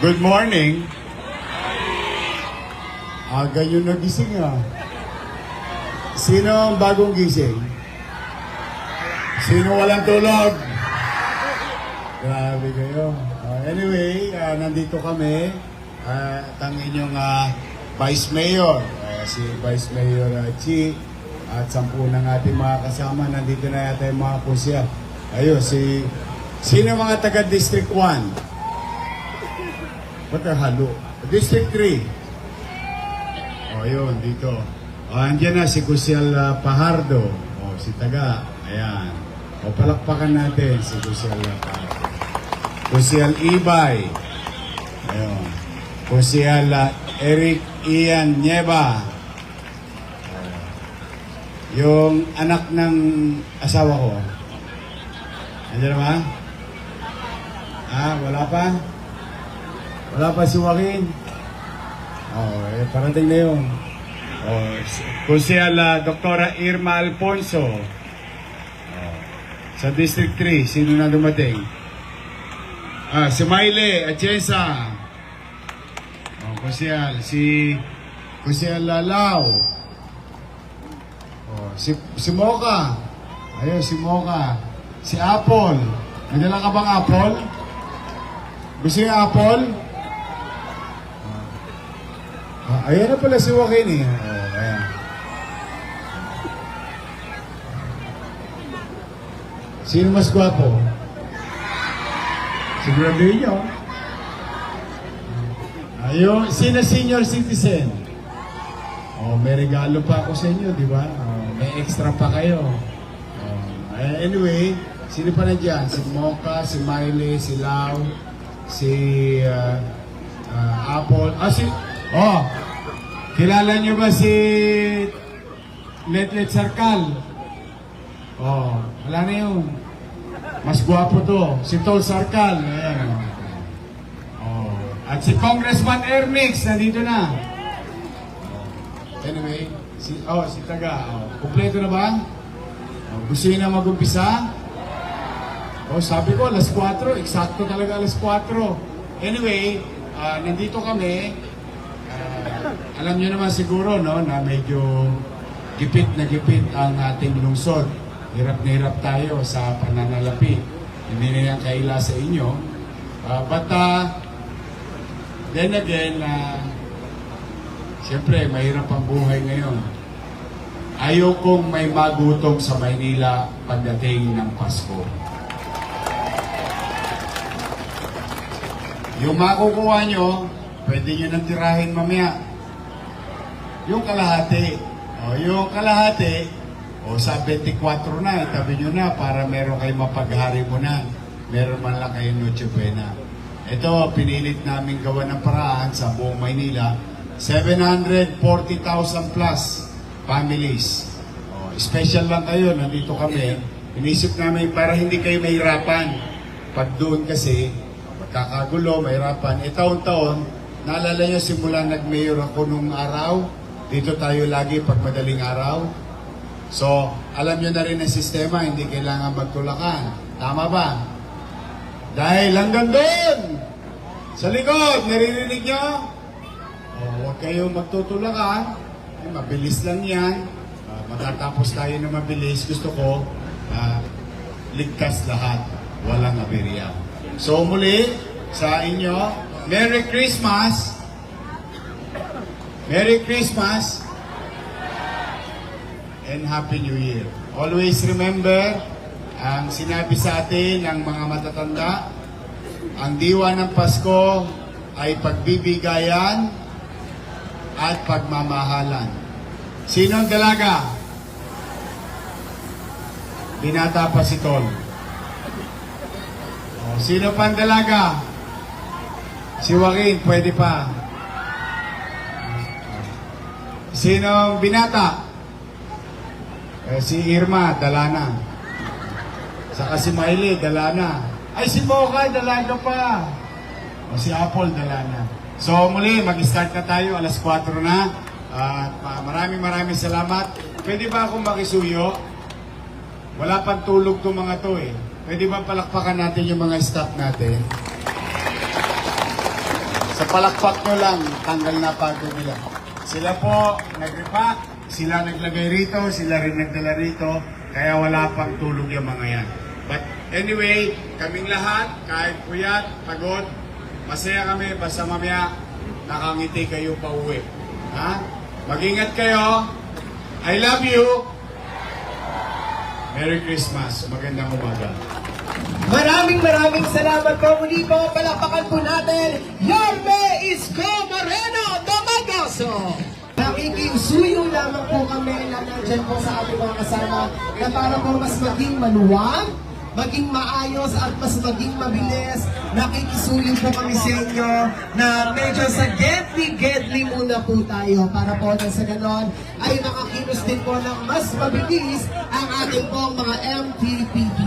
Good morning. Aga yun nagising ah. Sino ang bagong gising? Sino walang tulog? Grabe kayo. Anyway, nandito kami. Ang inyong Vice Mayor. Si Vice Mayor Chi. At 10 ng ating mga kasama. Nandito na yata yung mga kusya. Ayun, sino mga taga District 1? Ba't halo? District 3. O, yun, dito. O, andyan na si Kusyal Pahardo. O, si Taga. Ayan. O, palakpakan natin si Kusyal Pahardo. Kusyal Ibay. Ayun. Kusyal Eric Ian Nieva. Yung anak ng asawa ko. Andiyan na ba? Wala pa? Wala pa si Joaquin. Parating na yun. Kusyal Dr. Irma Alfonso. Sa District 3, sino na dumating? Si Maile Atienza. Kusyal, Kusyal Lalao. Si Mocha. Ayun, si Mocha. Si Apple. May dala ka bang Apple? Gusto yung Apple? Ayan na pala si Joaquin eh. Ayan. Sino mas gwapo? Siguraduhin nyo. Ayun, sino senior citizen? May regalo pa ako sa inyo, di ba? May extra pa kayo. Anyway, sino pa nandiyan? Si Mocha, si Miley, si Lau, si Apple. Kilala niyo ba si Letlet Sarkal? Wala na yun. Mas gwapo to. Si Tol Sarkal. Ayan. At si Congressman Ermix, nandito na. Anyway, si Taga. Kumpleto na ba? Gusto niyo na mag-umpisa? Sabi ko, alas 4. Eksakto talaga alas 4. Anyway, nandito kami. Alam niyo naman siguro, no, na medyo gipit na gipit ang ating lungsod. Hirap na hirap tayo sa pananalapi. Hindi na yan kaila sa inyo. But then again, siyempre, mahirap ang buhay ngayon. Ayokong may magutom sa Maynila pagdating ng Pasko. Yung makukuha nyo, pwede nyo nang tirahin mamaya. Yung kalahati. Yung kalahati, sa 24 na, itabi nyo na para meron kayo mapaghari mo na. Meron man lang kayo Noche Buena. Ito, pinilit namin gawa ng paraan sa buong Maynila. 740,000 plus families. Special lang kayo, nandito kami. Inisip namin para hindi kayo mahirapan. Pag doon kasi, magkakagulo, mahirapan. Taon-taon, naalala nyo, simula nag-mayor ako nung araw, dito tayo lagi pag madaling araw. So, alam nyo na rin ang sistema, hindi kailangan magtulakan. Tama ba? Dahil hanggang doon, sa likod, naririnig nyo? Huwag kayong magtutulakan. Mabilis lang yan. Matatapos tayo na mabilis. Gusto ko, ligtas lahat. Walang aberya. So muli, sa inyo, Merry Christmas! Merry Christmas! And Happy New Year. Always remember, ang sinabi sa atin ng mga matatanda, ang diwa ng Pasko ay pagbibigayan at pagmamahalan. Sino ang dalaga? Binata pa si Tol. Sino pa ang dalaga? Si Joaquin, pwede pa. Sino ang binata? Si Irma, dala na. Saka si Miley, dala na. Ay, si Mocha, dalaga pa. Si Apple, dala na. So muli, mag-start na tayo, alas 4 na. Maraming salamat. Pwede ba akong makisuyo? Wala pang tulog to mga to eh. Pwede ba palakpakan natin yung mga staff natin? Sa palakpak nyo lang, tanggal na pagod nila. Sila po nag-repack, sila naglagay rito, sila rin nagdala rito, kaya wala pang tulog yung mga yan. But anyway, kaming lahat, kahit puyat, pagod, masaya kami, basta mamaya nakangiti kayo pa uwi. Ha? Mag-ingat kayo. I love you. Merry Christmas. Magandang umaga. Maraming salamat po. Muli po, palakpakan po natin, Yorme Isko Moreno Domagoso. Nakikisuyo lamang po kami na nandyan po sa ating mga kasama na para po mas maging maluwag, maging maayos at mas maging mabilis. Nakikisuyo po kami sa inyo na medyo sa gedli muna po tayo para po na sa ganon ay makakilos din po ng mas mabilis ang ating pong mga MTPP.